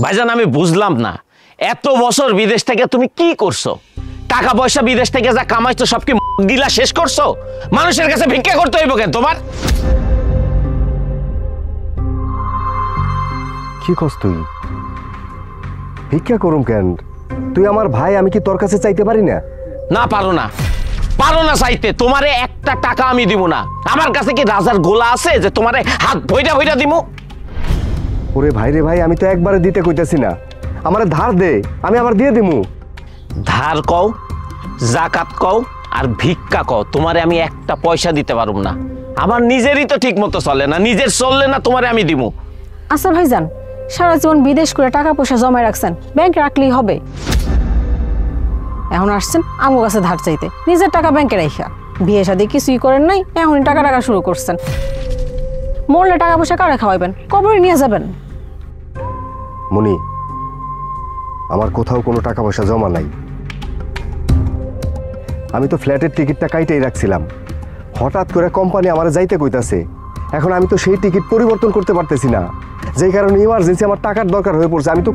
ভাইজান আমি বুঝলাম না, এত বছর বিদেশ থেকে তুমি কি করছো? টাকা পয়সা বিদেশ থেকে যা কামাইছো সব কি গিলা শেষ করছো? মানুষের কাছে ভিক্ষা করতে হইব কেন তোমার? কি কস তুই? ভিক্ষা করুম কেন? তুই আমার ভাই, আমি কি তোর কাছে চাইতে পারি না? না পারো না, পারো না চাইতে। তোমারে একটা টাকা আমি দিব না। আমার কাছে কি রাজার গোলা আছে যে তোমারে হাত ভইরা ভইরা দিব? ওরে ভাই রে ভাই, আমি তো একবারে দিতে কইতাছি না, আমারে ধার দে, আমি আবার দিয়ে দিমু। ধার কও, জাকাত কও, আর ভিক্ষা কও, তোমারে আমি একটা পয়সা দিতে পারুম না। আমার নিজেরই তো ঠিক মতো চলে না, নিজের চললে না তোমারে আমি দিমু। আচ্ছা ভাইজান, সারা জীবন বিদেশ করে টাকা পয়সা জমায় রাখছেন, ব্যাংকে রাখলেই হবে? এখন আসছেন আমার কাছে ধার চাইতে, নিজের টাকা ব্যাংকে রাখা। বিয়ে শাদী কিছুই করেন নাই, এখনই টাকা টাকা শুরু করছেন। মরলে টাকা পয়সা কারে খাওয়াইবেন? কবরে নিয়ে যাবেন? মনি, আমার কোথাও কোনো টাকা পয়সা জমা নাই। আমি তো ফ্ল্যাটের টিকিটটা কাইটেই রাখছিলাম, হঠাৎ করে কোম্পানি আমারে যাইতে কইতাছে। এখন আমি তো সেই টিকিট পরিবর্তন করতে পারতেছি না, যেই কারণে ইমার্জেন্সি আমার টাকার দরকার হয়ে পড়ছে। আমি তো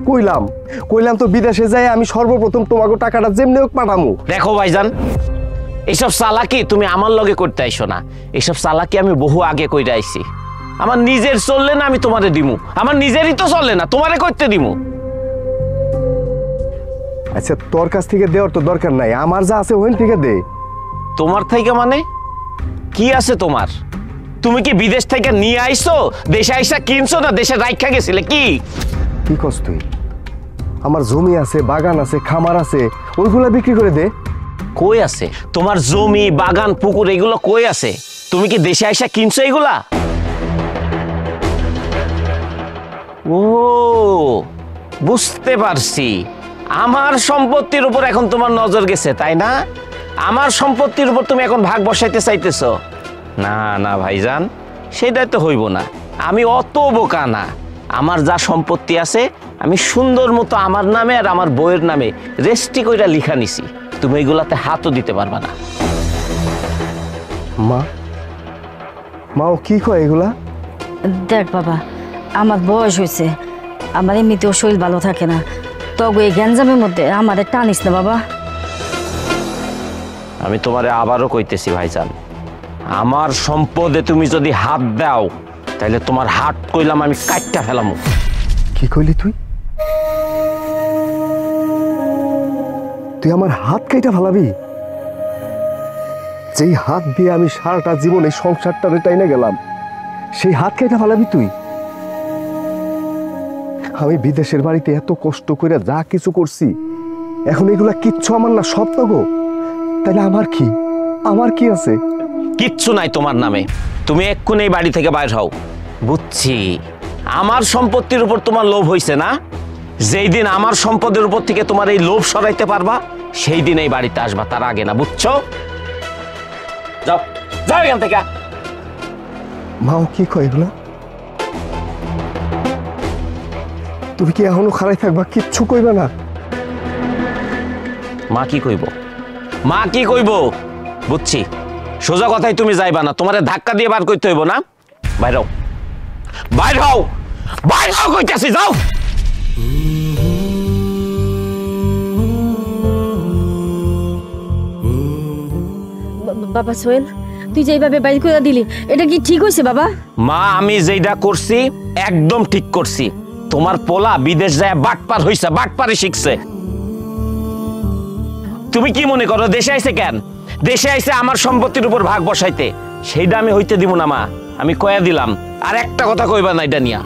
কইলাম তো বিদেশে যাই আমি সর্বপ্রথম তোমাকে টাকাটা যেমনি হোক পাঠামু। দেখো ভাইজান, এইসব চালাকি তুমি আমার লগে করতে আইসো না। এইসব চালাকি আমি বহু আগে কইরা আইছি। আমার নিজের চললে না আমি তোমারে দিমু, আমার নিজেরই তো চলে না, তোমারে করতে দিমু। আচ্ছা, তোর কাছ থেকে দেওয়ার তো দরকার নাই, আমার যা আছে ওখান থেকে দে। তোমার থেকে মানে কি আছে তোমার? তুমি কি বিদেশ থেকে নিয়ে আইছো? দেশে আইসা কিনছো না দেশে রাইখা গেছিলে? কি কি কস তুই? আমার জমি আছে, বাগান আছে, খামার আছে, ওইগুলা বিক্রি করে দে। কই আছে তোমার জমি, বাগান, পুকুর? এগুলো কই আছে? তুমি কি দেশে আইসা কিনছো এগুলা? ও বুঝতে পারছি, আমার সম্পত্তির উপর এখন তোমার নজর গেছে, তাই না? আমার সম্পত্তির উপর তুমি এখন ভাগ বসাইতে চাইতেছো? না না ভাইজান, সেটাই তো হইব না। আমি অত বোকা না। আমার যা সম্পত্তি আছে আমি সুন্দর মতো আমার নামে আর আমার বইয়ের নামে রেজিস্ট্রি কইরা লিখা নিছি। তুমি এগুলাতে হাতও দিতে পারবা না। মা ও কি কয় এগুলা? দেখ বাবা, আমার বয়স হয়েছে, আমার এমনিতেও শরীর ভালো থাকে না, তবে এই গ্যাঞ্জামের মধ্যে আমাদের টানিস না বাবা। আমি তোমারে আবারও কইতেছি ভাইজান, আমার সম্পদে তুমি যদি হাত দাও তাহলে তোমার হাত কইলাম আমি কাটটা ফেলামু। কি কইলি তুই? তুই আমার হাত কাইটা ফেলাবি? যেই হাত দিয়ে আমি সারাটা জীবন এই সংসারটা টাইনে গেলাম, সেই হাত কাইটা ফেলাবি তুই? আমি বিদেশের বাড়িতে এত কষ্ট করে যা কিছু করছি, এখন এগুলা কিচ্ছু আমার না, সব তো গো। তাহলে আমার কি আছে? কিচ্ছু নাই তোমার নামে। তুমি এক্ষুনি এই বাড়ি থেকে বাইর হও। বুঝছি, আমার সম্পত্তির উপর তোমার লোভ হইছে না? যেই দিন আমার সম্পদের উপর থেকে তোমার এই লোভ সরাইতে পারবা সেই দিন এই বাড়িতে আসবা, তার আগে না। বুঝছো? যাও যাও এখান থেকে। মাও কি কয় এগুলা? তুমি কি এখনো খাড়াই থাকবা, কিচ্ছু কইবা না? মা কি কইব? মা কি কইব? বুঝছি, সোজা কথাই তুমি যাইবা না, তোমারে ধাক্কা দিয়ে বার করতে হইব না। বাইর হও, বাইর হও, বাইর হও কইতাছি, যাও। বাবা সোহেল, তুই যে এইভাবে বাইর করে দিলি, এটা কি ঠিক হয়েছে বাবা? মা, আমি যেটা করছি একদম ঠিক করছি। তোমার পোলা বিদেশ যায় বাটপার হইছে, বাটপারি শিখছে। তুমি কি মনে করো দেশে আইছে কেন? দেশে আইছে আমার সম্পত্তির উপর ভাগ বসাইতে। সেইটা আমি হইতে দিব না মা, আমি কয়া দিলাম। আর একটা কথা কইবা না এটা নিয়া।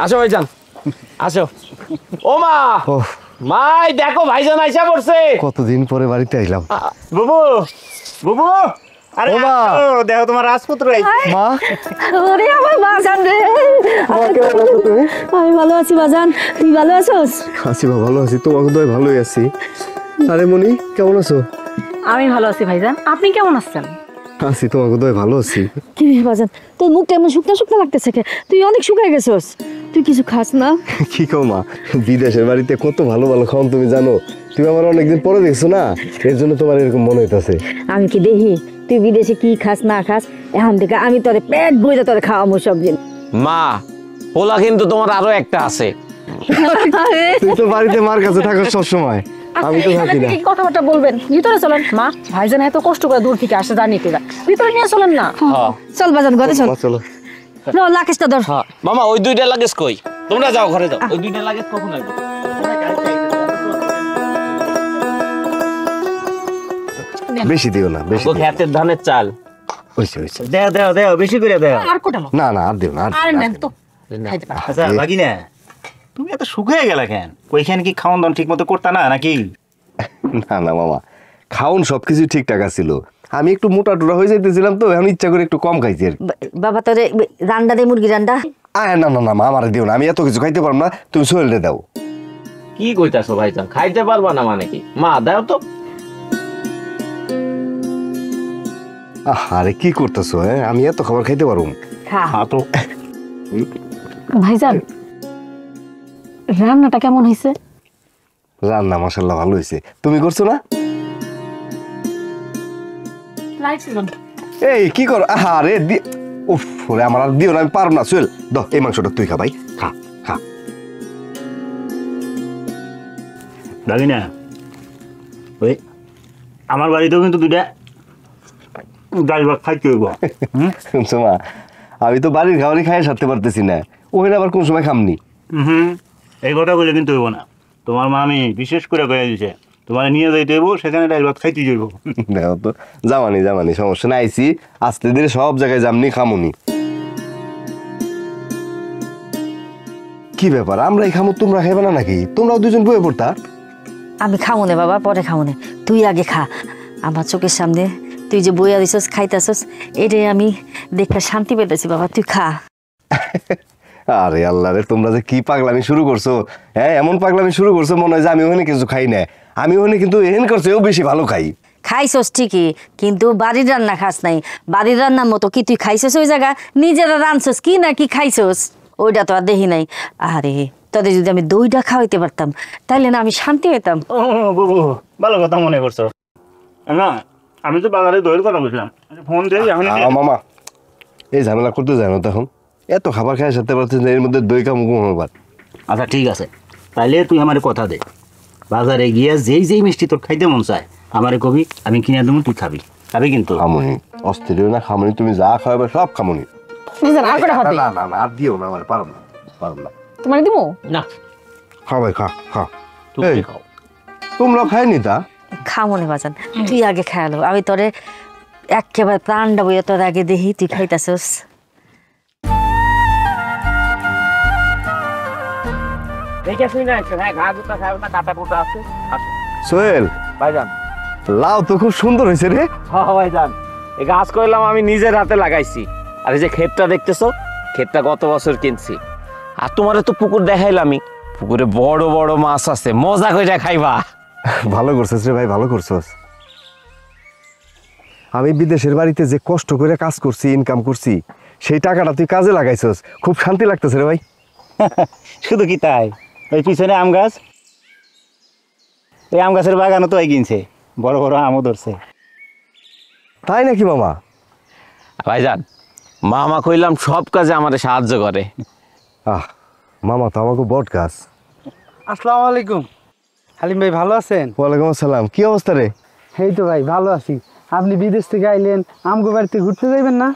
আসো ভাইজান, আসো। ও মা, ওহ, মাই দেখো ভাইজান আইসা পড়ছে। কতদিন পরে বাড়িতে আইলাম। বুবু বুবু আরে ও মা। আসো, দেখো তোমার রাজপুত্র আইছে। মা, ওরে আমার বাজান রে, মা কেমন আছো তুমি? আমি ভালো আছি বাজান, তুই ভালো আছোস? আছি মা, ভালো আছি, তোমাকে তো ভালোই আছি। আরে মনি কেমন আছো? আমি ভালো আছি ভাইজান, আপনি কেমন আছেন? আছি, তোমাকে তো ভালো আছি। কি রে বাজান, তোর মুখটা এমন শুকনা শুকনা লাগতেছে কে? তুই অনেক শুকায় গেছস, তুই কিছু খাস না? কি কও মা, বিদেশের বাড়িতে কত ভালো ভালো খাওন তুমি জানো? তুমি আমার অনেকদিন পরে দেখছো না, এর জন্য তোমার এরকম মনে হইতাছে। আমি কি দেখি তুই বিদেশে কি খাস না খাস? এখন থেকে আমি তোরে পেট ভরে তোরে খাওয়াবো সব দিন। মা, পোলা কিন্তু তোমার আরো একটা আছে। তুই তো বাড়িতে মার কাছে থাকো সব সময়, আমি তো থাকি না। এই কথাবার্তা বলবেন, ভিতরে চলেন। মা, ভাইজান এত কষ্ট করে দূর থেকে আসে জানি তোরা, ভিতরে নিয়ে চলেন না। চল বাজান ঘরে চল। মা চলো। লাকেশটা ধর। মামা ওই দুইটা লাগেজ কই? তোমরা যাও ঘরে যাও, ওই দুইটা লাগেজ কখন আসবে? বেশি দিও না, বেশি ও দিও না। খেতের ধানের চাল। হইছে হইছে। দেও দেও দেও বেশি করে দেও। আর কোটা মা, না না, আর দিও না, আর আর দিও না। নেন তো খাইতে পারেন। আচ্ছা বাকি না, তুমি এত শুকিয়ে গেলা কেন? ওইখানে কি খাওয়ান দাওয়ান ঠিক মতো করতা না নাকি? না না মামা, খাওন সবকিছু ঠিকঠাক আছিল। আমি একটু মোটা টোটা হয়ে যাইতেছিলাম তো, এখন ইচ্ছা করে একটু কম খাইছি আর কি। বাবা তোরে রান্ডা দে, মুরগি রান্ডা। না না না মা, আমার দিও না, আমি এত কিছু খাইতে পারবো না, তুমি সোহেলরে দাও। কি কইতাছো ভাইজান, খাইতে পারবা না মানে কি? মা দাও তো। আরে কি করতেছো? হ্যাঁ, আমি এত খাবার খাইতে পারবো? খা। হ্যাঁ তো ভাইজান, রান্নাটা কেমন হয়েছে? রান্না মাশাআল্লাহ ভালো হয়েছে। তুমি করছো না? এই কি করো? আরে উফ, ওরে আমার আর দিও না, আমি পারবো না। সোহেল দাও এই মাংসটা, তুই খা ভাই, খা খা। বাকি না, ওই আমার বাড়িতেও কিন্তু দুইটা ডাল ভাত খাইতে হইব। শুনছো মা, আমি তো বাড়ির খাবারই খাই সারতে পারতেছি না, ওখানে আবার কোন সময় খামনি। এই কথা বলে কিন্তু হইব না। তোমার মা আমি বিশেষ করে কয়ে দিছে, তোমার নিয়ে যাইতে হইব, সেখানে ডাল ভাত খাইতে যাইব। দেখো তো, জামানি জামানি সমস্যা নাই, আইসি আস্তে ধীরে সব জায়গায় জামনি খামুনি। কি ব্যাপার, আমরাই খামু, তোমরা খাইবে না নাকি? তোমরাও দুজন বয়ে পড়তা। আমি খাবো না বাবা, পরে খাবো না, তুই আগে খা। আমার চোখের সামনে তুই যে বইয়া দিছস খাইতাছস, এটাই আমি দেখে শান্তি পেতেছি বাবা, তুই খা। আরে আল্লাহ রে, তোমরা যে কি পাগলামি শুরু করছো! হ্যাঁ, এমন পাগলামি শুরু করছো মনে হয় যে আমি ওখানে কিছু খাই না। আমি ওখানে কিন্তু এহেন করছে ও বেশি ভালো খাই। খাইছস ঠিকই, কিন্তু বাড়ির রান্না খাস নাই। বাড়ির রান্নার মতো কি তুই খাইছস ওই জায়গা? নিজেরা রাঁধছস কি না কি খাইছস? ওইটা তো আর দেখি নাই। আরে তোদের যদি আমি দইটা খাওয়াইতে পারতাম, তাইলে না আমি শান্তি পেতাম। ও বাবু, ভালো কথা মনে করছো। না আমি তো বাজারে দইয়ের কথা বলছিলাম, ফোন দিয়ে এখন মামা এই ঝামেলা করতে যায় না তখন, এত খাবার খাই সারতে পারছেন, এর মধ্যে দই কাম ব্যাপার। আচ্ছা ঠিক আছে, তাইলে তুই আমার কথা দে, বাজারে গিয়ে যেই যেই মিষ্টি তোর খাইতে মন চায় আমারে কবি, আমি কিনে দেবো, তুই খাবি। খাবি কিন্তু। খামুনি, অস্থির না খামুনি, তুমি যা খাওয়াবে সব খামুনি। ভাইজান আর কোটা খাতে? না না না, আর দিও না, আমার পারব না, পারব না। তোমার দিমু? না, খা ভাই, খা খা। তুমি এই, খাও। তোমরা খাইনি তা? খাবো না বাজান, তুই আগে খায়ালো, আমি তোরে একেবারে প্রাণটা বইয়া তোর আগে দেখি তুই খাইতাছস। সোহেল, ভাইজান, লাউ তো খুব সুন্দর হয়েছে রে। হ্যাঁ ভাইজান, এই গাছ কইলাম আমি নিজের হাতে লাগাইছি। আর এই যে ক্ষেতটা দেখতেছো, ক্ষেতটা গত বছর কিনছি। আর তোমারে তো পুকুর দেখাইলামই, পুকুরে বড় বড় মাছ আছে, মজা কইরা খাইবা। ভালো করছিস রে ভাই, ভালো করছিস। আমি বিদেশের বাড়িতে যে কষ্ট করে কাজ করছি, ইনকাম করছি, সেই টাকাটা তুই কাজে লাগাইছস, খুব শান্তি লাগতেছে রে ভাই। শুধু কি তাই, ওই পিছনে আম গাছ, ওই আম গাছের বাগানও তো কিনছে, বড় বড় আমও ধরছে। তাই নাকি মামা? ভাইজান, মামা কইলাম সব কাজে আমারে সাহায্য করে। আহ, মামা তো আমাকে বট গাছ। আসসালামু আলাইকুম হালিম ভাই, ভালো আছেন? ওয়ালাইকুম আসসালাম, কি অবস্থা রে? এই তো ভাই ভালো আছি। আপনি বিদেশ থেকে আইলেন, আমগো বাড়িতে ঘুরতে যাইবেন না?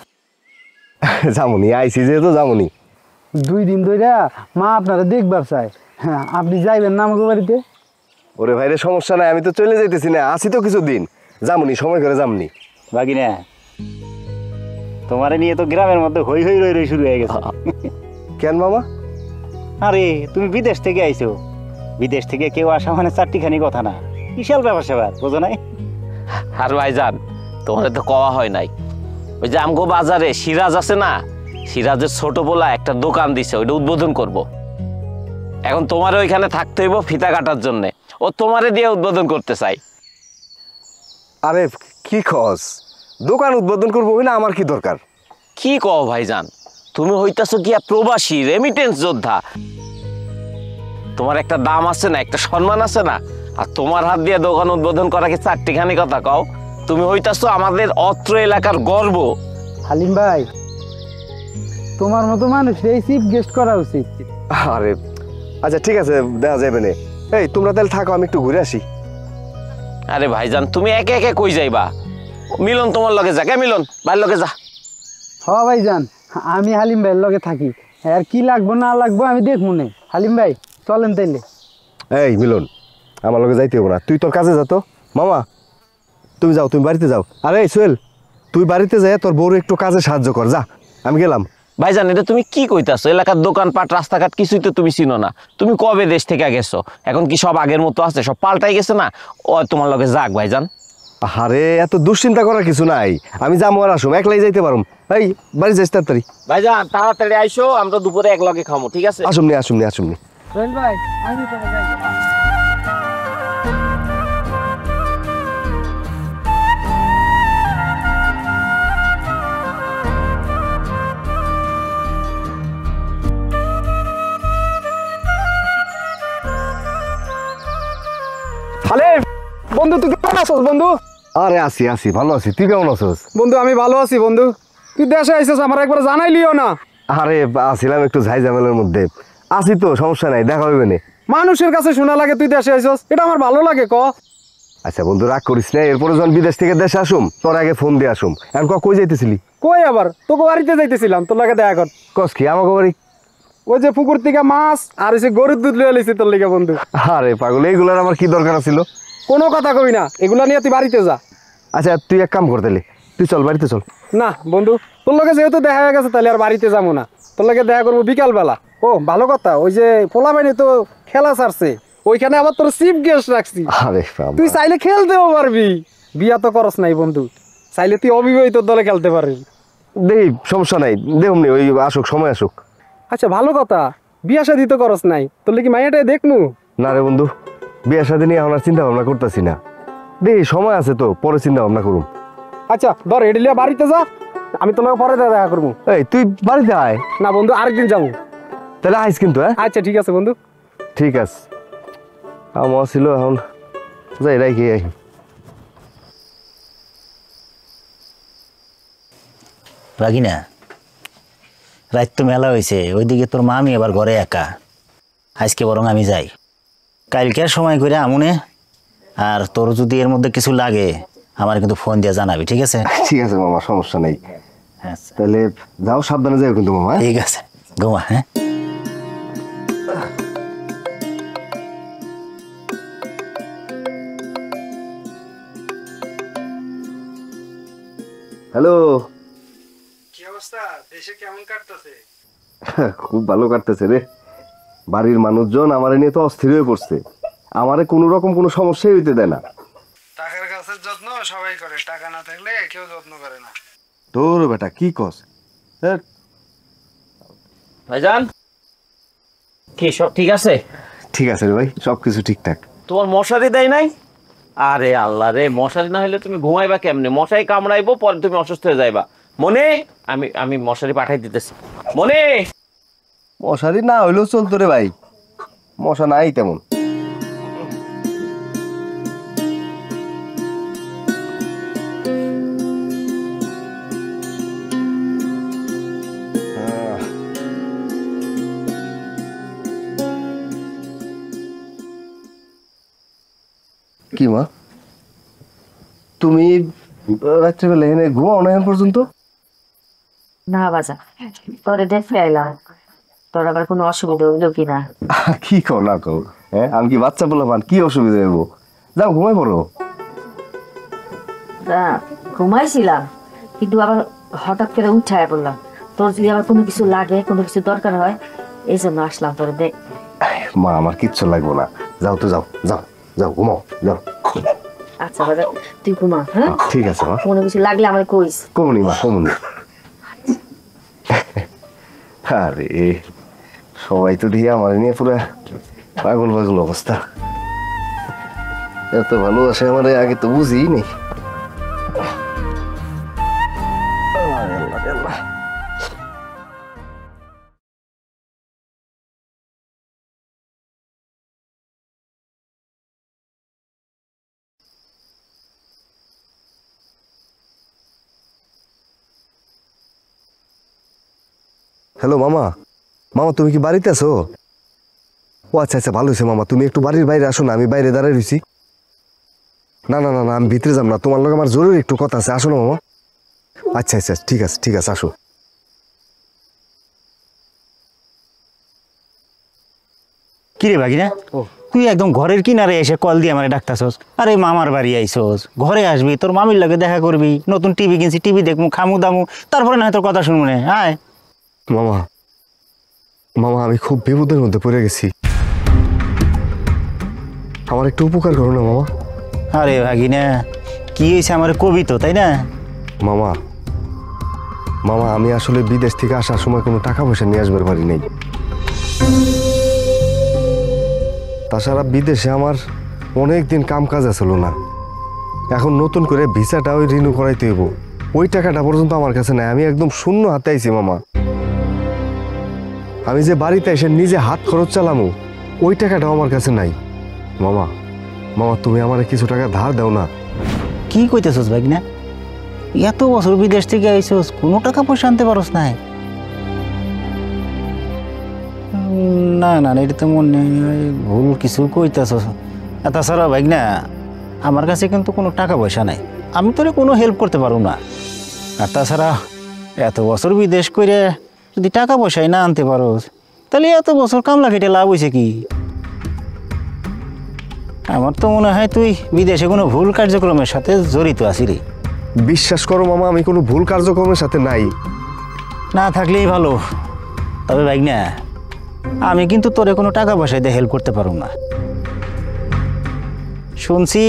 যামুনি, আইসি যেহেতু যামুনি। 2 দিন ধরে মা আপনারা দেখবার চায়। হ্যাঁ, আপনি যাইবেন না আমগো বাড়িতে? ওরে ভাইরে, সমস্যা নাই, আমি তো চলে যাইতেছি না, আসি তো কিছুদিন, যামুনি, সময় করে যামনি। বাকি না, তোমারে নিয়ে তো গ্রামের মধ্যে হই হই রই রই শুরু হয়ে গেছে। কেন মামা? আরে তুমি বিদেশ থেকে আইছো, বিদেশ থেকে কেউ আসা মানে চারটিখানি কথা না, বিশাল ব্যাপার স্যাপার, বোঝো নাই? আর ভাইজান তোমার তো কওয়া হয় নাই, ওই যে আমগো বাজারে সিরাজ আছে না, সিরাজের ছোট পোলা একটা দোকান দিছে, ওইটা উদ্বোধন করব। এখন তোমার ওইখানে থাকতে হইব ফিতা কাটার জন্যে, ও তোমারে দিয়ে উদ্বোধন করতে চাই। আরে কি খস, দোকান উদ্বোধন করবো না, আমার কি দরকার? কি কও ভাইজান, তুমি হইতাছো কি প্রবাসী রেমিটেন্স যোদ্ধা, তোমার একটা দাম আছে না, একটা সম্মান আছে না, আর তোমার হাত দিয়ে দোকান উদ্বোধন করা কি চারটিখানি কথা কও? তুমি হইতাছো আমাদের অত্র এলাকার গর্ব। হালিম ভাই, তোমার মতো মানুষ এই চিফ গেস্ট করা উচিত। আরে আচ্ছা ঠিক আছে, দেখা যাবে না। এই তোমরা তাহলে থাকো, আমি একটু ঘুরে আসি। আরে ভাইজান তুমি একে একে কই যাইবা? মিলন তোমার লগে যা, কে মিলন ভাইয়ের লগে যা। হ ভাই যান, আমি হালিম ভাইয়ের লগে থাকি, আর কি লাগবো না লাগবো আমি দেখবো নে। হালিম ভাই চলেন তাইলে। এই মিলন, আমার লগে যাইতে হবো না, তুই তোর কাজে যা তো। মামা তুমি যাও, তুমি বাড়িতে যাও। আরে সোহেল, তুই বাড়িতে যাই তোর বউর একটু কাজে সাহায্য কর, যা আমি গেলাম। ভাইজান এটা তুমি কি কইতাছো? এলাকার দোকানপাট রাস্তাঘাট কিছুই তো তুমি চিনো না, তুমি কবে দেশ থেকে গেছো? এখন কি সব আগের মতো আছে? সব পাল্টাই গেছে না? ও তোমার লগে যাক ভাইজান। আরে এত দুশ্চিন্তা করার কিছু নাই, আমি যাবো আর আসুম, একলাই যাইতে পারুম। এই বাড়ি যাইস তাড়াতাড়ি। ভাইজান তাড়াতাড়ি আইসো, আমরা দুপুরে এক লগে খামো, ঠিক আছে? আসুমনি আসুমনি আসুমনি। সোহেল ভাই আমি চলে যাই। আরে বন্ধু, তুই কেমন আছিস বন্ধু? আরে আসি আসি, ভালো আছি, তুই কেমন আছিস? বন্ধু আমি ভালো আছি বন্ধু। তুই দেশে আইছিস, আমার একবার জানাইলিও না। আরে আসিলাম একটু ঝাই ঝামেলার মধ্যে, আসি তো, সমস্যা নাই, দেখা হইবে না। মানুষের কাছে শোনা লাগে তুই দেশে আইছিস, এটা আমার ভালো লাগে ক। আচ্ছা বন্ধু রাগ করিস না, এরপরে যখন বিদেশ থেকে দেশে আসুম তোর আগে ফোন দিয়ে আসুম। এখন কই যাইতেছিলি? কই আবার তোকে বাড়িতে যাইতেছিলাম, তোর লাগে দেখা কর। কস কি আমাকে বাড়ি? ওই যে পুকুর থেকে মাছ আর ওই যে গরুর দুধ লইয়া লিছি তোর লিগে বন্ধু। আরে পাগল, এইগুলার আমার কি দরকার ছিল? কোনো কথা কবি না, এগুলা নিয়ে তুই বাড়িতে যা। আচ্ছা তুই এক কাম করতেলি, তুই চল বাড়িতে চল। না বন্ধু, তোর লগে যেহেতু দেখা হয়ে গেছে তাহলে আর বাড়িতে যাবো না, তোর লগে দেখা করবো বিকাল বেলা। ও ভালো কথা, ওই যে পোলা বাহিনী তো খেলা ছাড়ছে, ওইখানে আবার তোর চিফ গেস্ট রাখছি। আরে বাবা। তুই চাইলে খেলতেও পারবি, বিয়া তো করস নাই বন্ধু, চাইলে তুই অবিবাহিত দলে খেলতে পারবি। দেই সমস্যা নাই, দেহমনি ওই আসুক, সময় আসুক। আচ্ছা ভালো কথা, বিয়া শাদি তো করস নাই, তোর কি মাইয়াটাই দেখমু? না রে বন্ধু, বিয়ের সাথে নিয়ে এখন আর চিন্তা ভাবনা করতেছি না, দেই সময় আছে তো, পরে চিন্তা ভাবনা করুম। আচ্ছা ধর এডিলিয়া বাড়িতে যা, আমি তোর লগে পরে দেখা করবো। এই তুই বাড়িতে আয়। না বন্ধু, আরেকদিন যাবো। তাহলে আইস কিন্তু। হ্যাঁ আচ্ছা ঠিক আছে বন্ধু। ঠিক আছে, আমার ছিল এখন যাই রাখি আই। রাগিনা, রাত তো মেলা হয়েছে, ওইদিকে তোর মামি এবার ঘরে একা, আজকে বরং আমি যাই, কালকের সময় করে আমুনে। আর তোর যদি এর মধ্যে কিছু লাগে আমার কিন্তু ফোন দিয়ে জানাবি, ঠিক আছে? ঠিক আছে মামা, সমস্যা নেই। হ্যাঁ তাহলে যাও, সাবধানে যাও কিন্তু মামা। ঠিক আছে, ঘুমা। হ্যাঁ হ্যালো। কি অবস্থা, দেশে কেমন কাটতেছে? খুব ভালো কাটতেছে রে, বাড়ির মানুষজন আমারে নিয়ে তো অস্থির হয়ে পড়ছে, আমারে কোনো রকম কোনো সমস্যাই হইতে দেয় না। টাকার কাছে যত্ন সবাই করে, টাকা না থাকলে কেউ যত্ন করে না। তোর বেটা কি কস? ভাইজান কি সব ঠিক আছে? ঠিক আছে রে ভাই, সবকিছু ঠিকঠাক। তোমার মশারি দেয় নাই? আরে আল্লাহ রে, মশারি না হলে তুমি ঘুমাইবা কেমনে? মশারি কামড়াইবো, পরে তুমি অসুস্থ হয়ে যাইবা। মনে আমি আমি মশারি পাঠাই দিতেছি। মনে মশারি না হইলেও চলতো রে ভাই, মশা নাই তেমন। কি মা, তুমি রাত্রেবেলা এনে ঘুমাও না এখন পর্যন্ত? না বাজা, তোরে দেখে আইলাম, তোর আবার কোনো অসুবিধা হইলো কিনা। কি কও না কও, হ্যাঁ আমি কি বাচ্চা বলে পান, কি অসুবিধা হইব? যাও ঘুমাই পড়ো। ঘুমাইছিলাম, কিন্তু আবার হঠাৎ করে উঠায় বললাম, তোর যদি আবার কোনো কিছু লাগে, কোনো কিছু দরকার হয়, এই জন্য আসলাম তোর দেখ। মা আমার কিচ্ছু লাগবে না, যাও তো যাও যাও যাও ঘুমাও যাও। আচ্ছা বাজান তুই ঘুমা, হ্যাঁ ঠিক আছে মা, কোনো কিছু লাগলে আমার কইস। কমনি মা কমনি। আরে সবাই তো দিয়ে আমার নিয়ে পুরো পাগল পাগল অবস্থা। এত ভালোবাসে আমার আগে তো বুঝিই নেই। হ্যালো মামা, মামা তুমি কি বাড়িতে আছো? ও আচ্ছা আচ্ছা ভালো হয়েছে মামা, তুমি একটু বাড়ির বাইরে আসো না, আমি বাইরে দাঁড়াই রয়েছি। না না না না আমি ভিতরে যাব না, তোমার লগে আমার জরুরি একটু কথা আছে, আসো না মামা। আচ্ছা আচ্ছা ঠিক আছে আসো। কিরে ভাগিনা, তুই একদম ঘরের কিনারে এসে কল দিয়ে আমার ডাকতাছস। আরে মামার বাড়ি আইসোস, ঘরে আসবি, তোর মামির লগে দেখা করবি, নতুন টিভি কিনছি, টিভি দেখবো, খামু দামু, তারপরে না তোর কথা শুনবো না। আয় মামা, মামা আমি খুব বিপদের মধ্যে পড়ে গেছি, আমার একটু উপকার করো না মামা। আরে ভাগিনা কি হয়েছে আমার কবি তো, তাই না? মামা, মামা আমি আসলে বিদেশ থেকে আসার সময় কোনো টাকা পয়সা নিয়ে আসবার পারি নাই। তাছাড়া বিদেশে আমার অনেক দিন কাম কাজ আসলো না, এখন নতুন করে ভিসাটা ওই রিনিউ করাইতে হইব, ওই টাকাটা পর্যন্ত আমার কাছে নাই, আমি একদম শূন্য হাতে আইছি মামা। আমি যে বাড়িতে এসে নিজে হাত খরচ চালামু ওই টাকাটাও আমার কাছে নাই। মামা, মামা তুমি আমার কিছু টাকা ধার দাও না। কি কইতেছস ভাগিনা, এত বছর বিদেশ থেকে আইসোস, কোনো টাকা পয়সা আনতে পারস না? না না এটা তো মনে ভুল কিছু কইতেছস। তাছাড়া ভাগিনা আমার কাছে কিন্তু কোনো টাকা পয়সা নাই, আমি তোরে কোনো হেল্প করতে পারবো না। আর তাছাড়া এত বছর বিদেশ করে যদি টাকা পয়সাই না আনতে পারোস, তাহলে এত বছর কামলা খেটে লাভ হয়েছে কি? আমার তো মনে হয় তুই বিদেশে কোনো ভুল কার্যক্রমের সাথে জড়িত আছি রে। বিশ্বাস করো মামা আমি কোনো ভুল কার্যক্রমের সাথে নাই। না থাকলেই ভালো। তবে ভাগনা আমি কিন্তু তোরে কোনো টাকা পয়সা দিয়ে হেল্প করতে পারবো না। শুনছি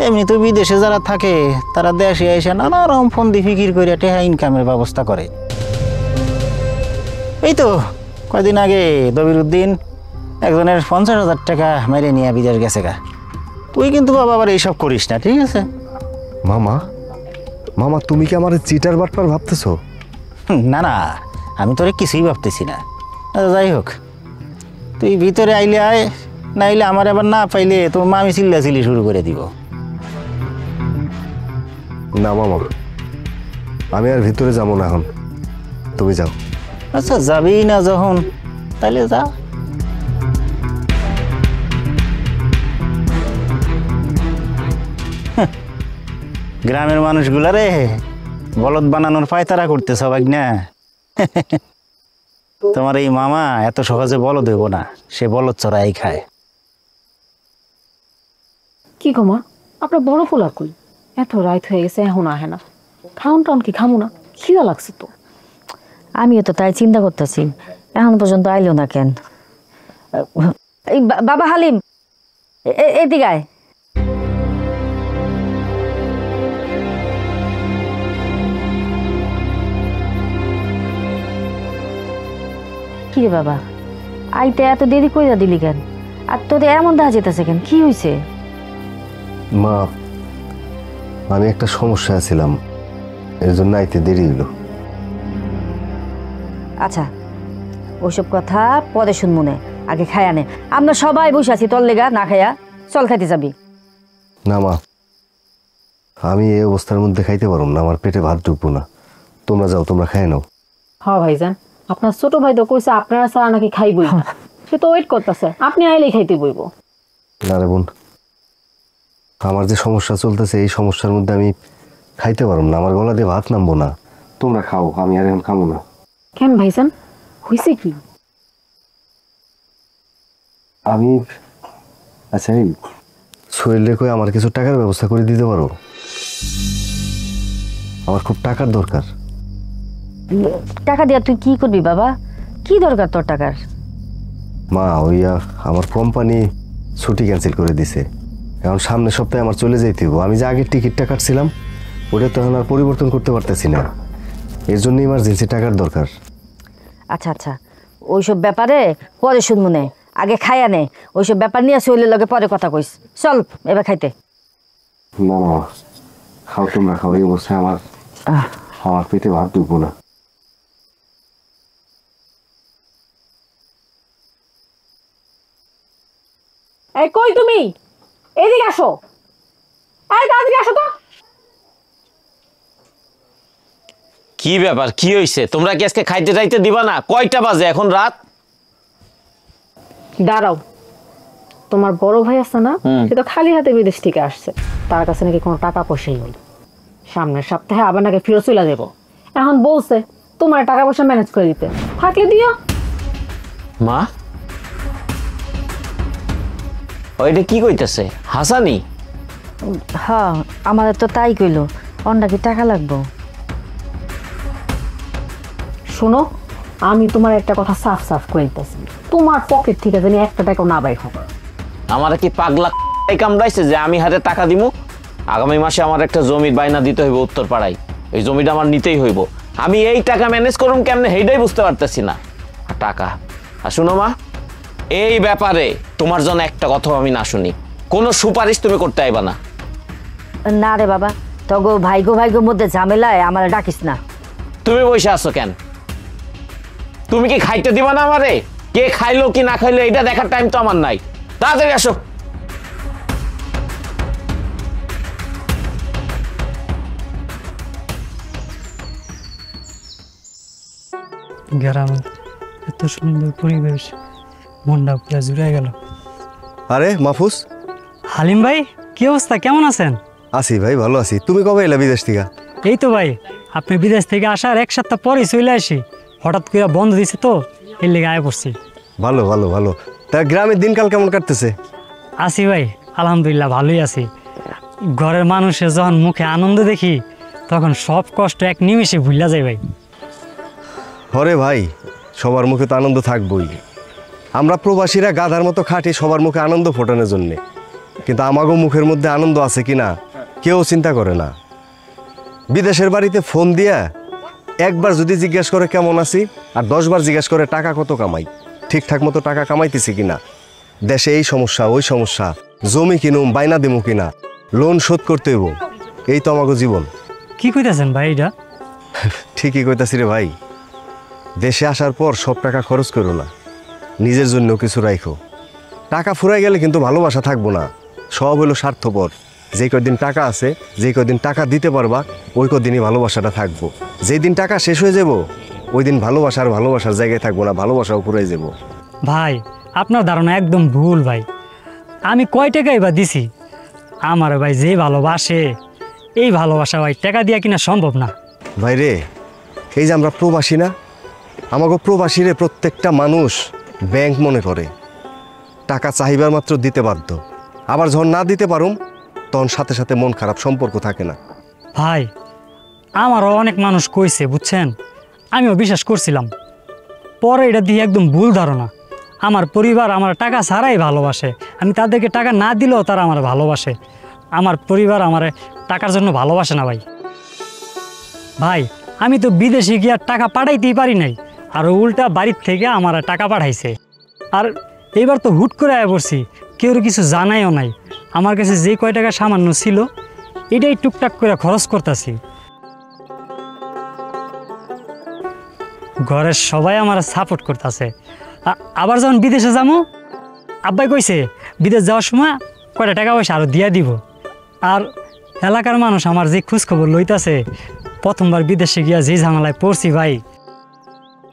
এমনি তো বিদেশে যারা থাকে তারা দেশে এসে নানা রকম ফন্দি ফিকির করে টেহা ইনকামের ব্যবস্থা করে। এই তো কয়দিন আগে দবিরউদ্দিন একজনের 50,000 টাকা মেরে নিয়ে বিদেশ গেছে গা। তুই কিন্তু বাবা আবার এইসব করিস না, ঠিক আছে? মামা, মামা তুমি কি আমার চিটার বাটপার ভাবতেছো? না না আমি তোরে কিছুই ভাবতেছি না। যাই হোক তুই ভিতরে আইলে আয়, নাইলে আমার আবার না পাইলে তোর মামি চিল্লাচিল্লি শুরু করে দিব। না মামা আমি আর ভিতরে যাবো না, এখন তুমি যাও। আচ্ছা যাবি না যখন তাইলে যা। গ্রামের মানুষগুলা রে বলদ বানানোর পায়তারা করতেছ ভাগনা। তোমার এই মামা এত সহজে বলদ হইব না, সে বলদ চড়াই খায়। কি গো মা, আপনার বড় পোলা কই? এত রাত হয়ে গেছে এখন আহে না, খাউন টাউন কি খামু না? খিদা লাগছে তো। আমিও তো তাই চিন্তা করতেছি, এখন পর্যন্ত আইলো না কেন? এই বাবা হালিম এদিকে আয়। কি রে বাবা, আইতে এত দেরি কইরা দিলি কেন? আর তোদের এমন দেখা যেতেছে কেন? কি হয়েছে? মা আমি একটা সমস্যা ছিলাম, এর জন্য আইতে দেরি হইল। আচ্ছা ওইসব কথা পরে শুনবো নে, আগে খায়া নে। আমরা সবাই বসে আছি তোর লেগা, না খায়া চল খাইতে যাবি। না মা আমি এই অবস্থার মধ্যে খাইতে পারব না, আমার পেটে ভাত ঢুকবো না, তোমরা যাও, তোমরা খাই নাও। হ্যাঁ ভাইজান, আপনার ছোট ভাই তো কইছে আপনারা ছাড়া নাকি খাইবই না, সে তো ওয়েট করতেছে, আপনি আইলেই খাইতে বইব। না রে বোন, আমার যে সমস্যা চলতেছে এই সমস্যার মধ্যে আমি খাইতে পারব না, আমার গলা দিয়ে ভাত নামবো না, তোমরা খাও, আমি আর এখন খাবো না। কেন ভাইজান, হয়েছে কি? আমি আচ্ছা এই শরীরে কই আমার কিছু টাকার ব্যবস্থা করে দিতে পারো? আমার খুব টাকার দরকার। টাকা দিয়া তুই কি করবি বাবা? কি দরকার তোর টাকার? মা ওই আমার কোম্পানি ছুটি ক্যান্সেল করে দিছে। এখন সামনের সপ্তাহে আমার চলে যেতে হবে। আমি যে আগের টিকিটটা কাটছিলাম ওটা তো এখন আর পরিবর্তন করতে পারতেছি না, এর জন্য ইমার্জেন্সি টাকার দরকার। আচ্ছা আচ্ছা, ওইসব ব্যাপারে পরে শুনবো নে, আগে খাইয়া নে। ওইসব ব্যাপার নিয়ে শৈলের লগে পরে কথা কইস। চল এবার খাইতে। না না খাও, তোমরা খাও, এই অবস্থায় আমার পেটে ভাত ঢুকবো না। এই কই তুমি, এদিকে আসো, এই তাড়াতাড়ি আসো তো। কি ব্যাপার, কি হইছে? তোমরা কি আজকে খাইতে টাইতে দিবা না? কয়টা বাজে এখন? রাত। দাঁড়াও, তোমার বড় ভাই আছে না, সে তো খালি হাতে বিদেশ থেকে আসছে, তার কাছে নাকি কোনো টাকা পয়সাই নেই। সামনের সপ্তাহে আবার নাকি ফিরত চলে যাবো। এখন বলছে তোমার টাকা পয়সা ম্যানেজ করে দিতে, থাকলে দিও। মা ওইটা কি কইতাছে? হাসানি? হ্যাঁ, আমাদের তো তাই কইলো। অন্যা কি টাকা লাগবো? শোনো, আমি তোমার একটা কথা সাফ সাফ করে দিতেছি, তোমার পকেট থেকে জানি একটা টাকাও না বাইর হবে। আমার কি পাগলা কামড়াইছে যে আমি হাতে টাকা দিমু? আগামী মাসে আমার একটা জমির বায়না দিতে হইব উত্তর পাড়ায়, এই জমিটা আমার নিতেই হইব। আমি এই টাকা ম্যানেজ করুম কেমনে সেইটাই বুঝতে পারতেছি না। আর টাকা, আর শুনো মা, এই ব্যাপারে তোমার জন্য একটা কথাও আমি না শুনি, কোনো সুপারিশ তুমি করতে আইবা না। না রে বাবা, তগো ভাইগোর মধ্যে ঝামেলায় আমার ডাকিস না। তুমি বসে আছো কেন? তুমি কি খাইতে দিবা না আমারে? কে খাইলো কি না খাইলো এটা দেখার টাইম তো আমার নাই। তাড়াতাড়ি আসো। গ্রামে এত সুন্দর পরিবেশ, মনটা পুরো জুড়ে গেল। আরে মাহফুজ, হালিম ভাই, কি অবস্থা, কেমন আছেন? আছি ভাই, ভালো আছি। তুমি কবে এলে বিদেশ থেকে? এই তো ভাই, আপনি বিদেশ থেকে আসার এক সপ্তাহ পরেই চলে আসি। হঠাৎ করে বন্ধ দিছে তো, এর লেগে আয় পড়ছি। ভালো ভালো ভালো। তা গ্রামের দিনকাল কেমন কাটতেছে? আছি ভাই, আলহামদুলিল্লাহ ভালোই আছি। ঘরের মানুষের যখন মুখে আনন্দ দেখি তখন সব কষ্ট এক নিমেষে ভুলা যায় ভাই। হরে ভাই, সবার মুখে তো আনন্দ থাকবই। আমরা প্রবাসীরা গাধার মতো খাটি সবার মুখে আনন্দ ফোটানোর জন্যে, কিন্তু আমাগো মুখের মধ্যে আনন্দ আছে কিনা কেউ চিন্তা করে না। বিদেশের বাড়িতে ফোন দিয়া একবার যদি জিজ্ঞেস করে কেমন আছি, আর 10 বার জিজ্ঞেস করে টাকা কত কামাই, ঠিকঠাক মতো টাকা কামাইতেছি কিনা, দেশে এই সমস্যা ওই সমস্যা, জমি কিনুম বাইনা দিমু কিনা, লোন শোধ করতে হইব, এই তো আমাগো জীবন। কি কইতাছেন ভাই এটা? ঠিকই কইতাছি রে ভাই। দেশে আসার পর সব টাকা খরচ করো না, নিজের জন্য কিছু রাখো। টাকা ফুরাই গেলে কিন্তু ভালোবাসা থাকবো না, সব হলো স্বার্থপর। যে কদিন টাকা আছে, যে কদিন টাকা দিতে পারবা, ওই কদিনই ভালোবাসাটা থাকবো। যেই দিন টাকা শেষ হয়ে যাব, ওই দিন ভালোবাসার জায়গায় থাকবো না, ভালোবাসাও ফুরাই যাব। ভাই, আপনার ধারণা একদম ভুল ভাই। আমি কয় টাকাই বা দিছি? আমার ভাই যে ভালোবাসে, এই ভালোবাসা ভাই টাকা দিয়া কিনা সম্ভব না। ভাই রে, এই যে আমরা প্রবাসী না, আমাকে প্রবাসীরে প্রত্যেকটা মানুষ ব্যাংক মনে করে, টাকা চাহিবার মাত্র দিতে বাধ্য। আবার যখন না দিতে পারুম তখন সাথে সাথে মন খারাপ, সম্পর্ক থাকে না। ভাই, আমারও অনেক মানুষ কইছে বুঝছেন, আমিও বিশ্বাস করছিলাম। পরে এটা দিয়ে একদম ভুল ধারণা। আমার পরিবার আমার টাকা ছাড়াই ভালোবাসে, আমি তাদেরকে টাকা না দিলেও তারা আমার ভালোবাসে। আমার পরিবার আমার টাকার জন্য ভালোবাসে না ভাই। ভাই, আমি তো বিদেশে গিয়ে টাকা পাঠাইতেই পারি নাই, আর উল্টা বাড়ির থেকে আমার টাকা পাঠাইছে। আর এইবার তো হুট করে আয় পড়ছি, কেউ কিছু জানাইও নাই। আমার কাছে যে কয় টাকা সামান্য ছিল, এটাই টুকটাক করে খরচ করতেছি। ঘরের সবাই আমার সাপোর্ট করতেছে। আবার যখন বিদেশে যাবো, আব্বাই কইছে বিদেশ যাওয়ার সময় কয়টা টাকা পয়সা আরও দিয়া দিব। আর এলাকার মানুষ আমার যে খোঁজখবর লইতাছে, প্রথমবার বিদেশে গিয়া যে ঝামেলায় পড়ছি ভাই,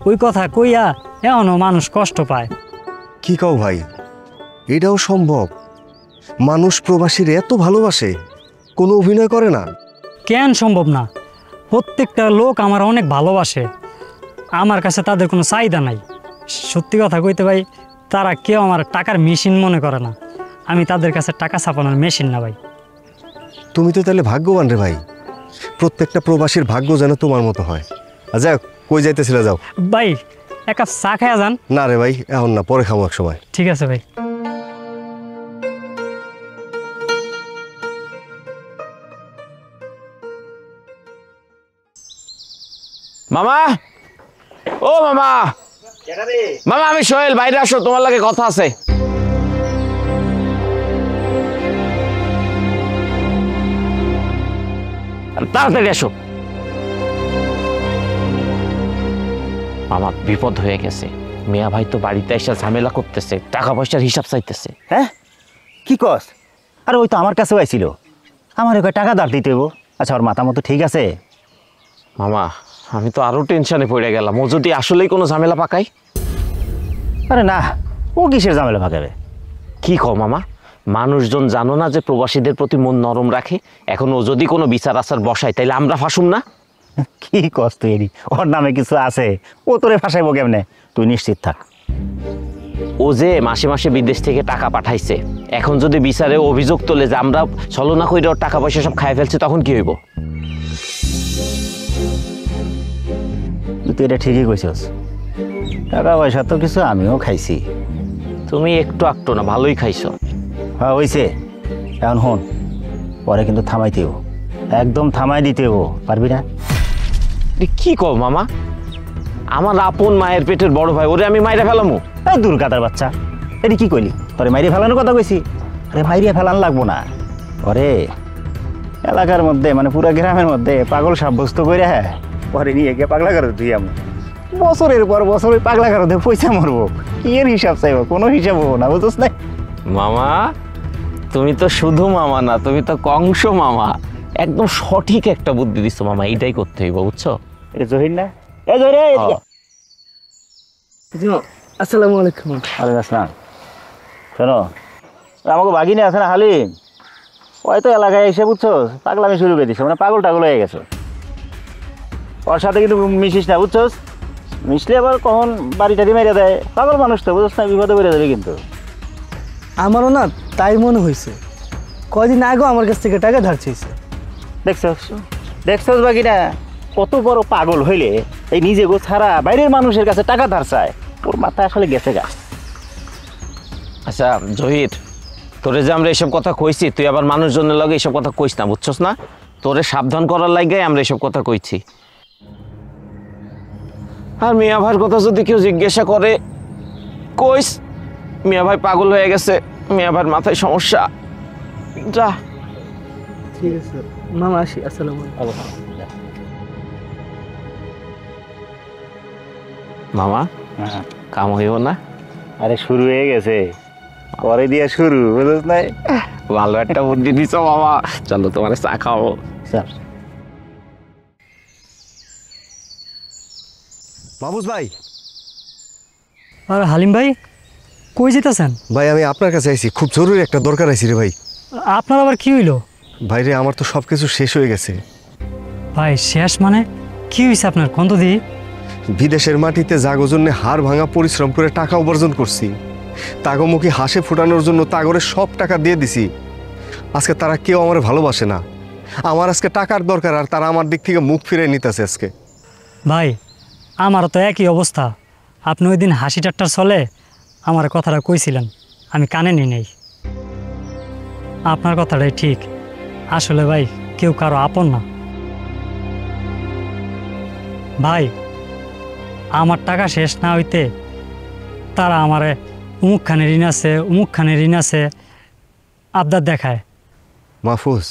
ওই কথা কইয়া এমনও মানুষ কষ্ট পায়। কি কও ভাই, এটাও সম্ভব? মানুষ প্রবাসীর এত ভালোবাসে, কোনো অভিনয় করে না? কেন সম্ভব না? প্রত্যেকটা লোক আমার অনেক ভালোবাসে, আমার কাছে তাদের কোনো চাহিদা নাই। সত্যি কথা কইতে ভাই, তারা কেউ আমার টাকার মেশিন মনে করে না। আমি তাদের কাছে টাকা ছাপানোর মেশিন না ভাই। তুমি তো তাহলে ভাগ্যবান রে ভাই, প্রত্যেকটা প্রবাসীর ভাগ্য যেন তোমার মতো হয়। আচ্ছা, কই যাইতেছিলে? যাও ভাই, এক কাপ চা খাইয়া যান। না রে ভাই, এখন না, পরে খাবো এক সময়। ঠিক আছে ভাই। মামা, ও মামা, মামা আমি সোহেল, বাইরে আসো, তোমার লাগে কথা আছে। তাড়াতাড়ি আসো। মামা বিপদ হয়ে গেছে, মিয়া ভাই তো বাড়িতে এসে ঝামেলা করতেছে, টাকা পয়সার হিসাব চাইতেছে। হ্যাঁ, কি কস? আরে ওই তো আমার কাছেও আইছিল, আমার ওকে টাকা ধার দিতে হইব। আচ্ছা, ওর মাথা মতো ঠিক আছে? মামা আমি তো আরো টেনশনে পড়ে গেলাম, ও যদি আসলেই কোনো ঝামেলা পাকায়। আরে না, ও কিসের ঝামেলা ভাগাবে? কি কও মামা, মানুষজন জানো না যে প্রবাসীদের প্রতি মন নরম রাখে, এখন ও যদি কোনো বিচার আচার বসায় তাইলে আমরা ফাঁসুম না? কি কস তুই? ওর নামে কিছু আছে, ও তোরে ফাঁসাইবো কেমনে? তুই নিশ্চিত থাক। ও যে মাসে মাসে বিদেশ থেকে টাকা পাঠাইছে, এখন যদি বিচারে অভিযোগ তোলে যে আমরা ছলনা কইরে ওর টাকা পয়সা সব খাই ফেলছে, তখন কি হইব? তুই এটা ঠিকই কইছস, টাকা পয়সা তো কিছু আমিও খাইছি। তুমি একটু আকটো না, ভালোই খাইছো। হ্যাঁ হইছে, এখন হন, পরে কিন্তু থামাইতেও, একদম থামাই দিতেও পারবি না। কি কও মামা, আমার আপন মায়ের পেটের বড় ভাই, ওরে আমি মাইরে ফেলামু? দূর কাতার বাচ্চা, এটি কি কইলি? তোরে মাইরে ফেলানোর কথা কইছি? আরে মাইরে ফেলানো লাগবো না, ওরে এলাকার মধ্যে মানে পুরো গ্রামের মধ্যে পাগল সাব্যস্ত করে, হ্যাঁ পরে নিয়ে গিয়ে পাগলা করে তুই আমি বছরের পর বছর ওই পাগলা করে পয়সা মরবো, কি এর হিসাব চাইবো? কোনো হিসাব হবো না, বুঝছ না? মামা তুমি তো শুধু মামা না, তুমি তো কংস মামা। একদম সঠিক একটা বুদ্ধি দিচ্ছ মামা, এইটাই করতে হইব, বুঝছো? এটা জহির না? এ জহির, আসসালামু আলাইকুম। ওয়ালাইকুম আসসালাম। শোনো, আমাকে বাগিনী আছে না হালিম, ওই তো এলাকায় এসে বুঝছো পাগলামি শুরু করে দিছো, মানে পাগল টাগল হয়ে গেছো। ওর সাথে কিন্তু মিশিস না, বুঝছোস? মিশলে আবার কখন বাড়ি টাড়ি মেরে দেয়, পাগল মানুষ তো, বুঝছ না? বিপদে বেড়ে যাবে কিন্তু। আমারও না তাই মনে হয়েছে, কয়দিন আগেও আমার কাছ থেকে টাকা ধার চাইছে। দেখছোস দেখছোস বাকিটা কত বড় পাগল হইলে এই নিজে গো ছাড়া বাইরের মানুষের কাছে টাকা ধার চায়, ওর মাথায় আসলে গেছে গা। আচ্ছা জহির, তোরে যে আমরা এসব কথা কইছি, তুই আবার মানুষজনের লগে এসব কথা কইস না, বুঝছস না? তোরে সাবধান করার লাগে আমরা এসব কথা কইছি। আর মিয়া ভাইয়ের কথা যদি কেউ জিজ্ঞাসা করে, কইস মিয়া ভাই পাগল হয়ে গেছে, মিয়া ভাইয়ের মাথায় সমস্যা। যা। ঠিক আছে মামা, আসি। আসসালামু আলাইকুম। মামা কাম হইব না? আরে শুরু হয়ে গেছে, পরে দিয়া শুরু, বুঝছ নাই? ভালো একটা বুদ্ধি দিছ বাবা, চলো তোমার চা খাওয়াবো। মাহফুজ ভাই, আর হালিম ভাই কই যেতেছেন? ভাই আমি আপনার কাছে আইছি, খুব জরুরি একটা দরকার আইছি রে ভাই। আপনার আবার কি হইলো? ভাই রে, আমার তো সব কিছু শেষ হয়ে গেছে। ভাই শেষ মানে কি হয়েছে আপনার? কত দিই বিদেশের মাটিতে জাগো জন্য হাড় ভাঙা পরিশ্রম করে টাকা উপার্জন করছি, তাগোমুখী হাসে ফোটানোর জন্য তাগরে সব টাকা দিয়ে দিছি। আজকে তারা কেউ আমার ভালোবাসে না, আমার আজকে টাকার দরকার, আর তারা আমার দিক থেকে মুখ ফিরে নিতেছে আজকে। ভাই আমারও তো একই অবস্থা। আপনি ওই দিন হাসি ঠাট্টার চলে আমার কথাটা কইছিলেন, আমি কানে নিই নাই। আপনার কথাটাই ঠিক, আসলে ভাই কেউ কারো আপন না। ভাই আমার টাকা শেষ না হইতে তারা আমারে উমুকখানে ঋণ আছে, উমুকখানে ঋণ আছে আবদার দেখায়। মাহফুজ